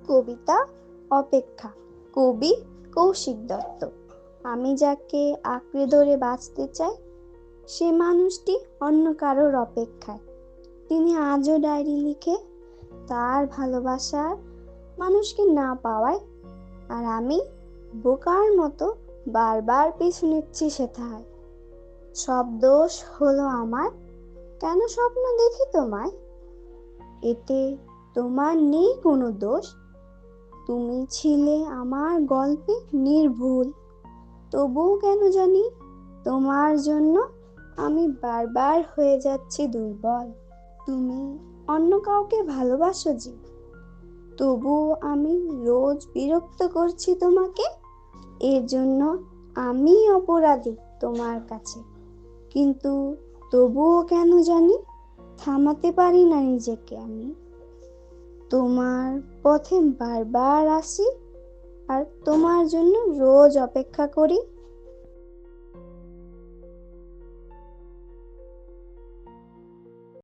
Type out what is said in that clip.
কবিতা অপেক্ষা, কবি কৌশিক দত্ত। আমি যাকে আঁকড়ে ধরে বাঁচতে চাই, সে মানুষটি অন্য কারোর অপেক্ষায়। তিনি আজও ডায়েরি লিখে তার ভালোবাসার মানুষকে না পাওয়ায়, আর আমি বোকার মতো বারবার পিছু নিচ্ছি সেথায়। সব দোষ হলো আমার, কেন স্বপ্ন দেখি তোমায়? এতে তোমার নেই কোনো দোষ, তুমি ছিলে আমার গল্পে নির্ভুল। তবুও কেন জানি তোমার জন্য আমি বারবার হয়ে যাচ্ছি দুর্বল। তুমি অন্য কাউকে ভালোবাসো যে, তবুও আমি রোজ বিরক্ত করছি তোমাকে। এর জন্য আমি অপরাধী তোমার কাছে, কিন্তু তবুও কেন জানি থামাতে পারি না নিজেকে আমি। তোমার পথে বারবার আসি, আর তোমার জন্য রোজ অপেক্ষা করি।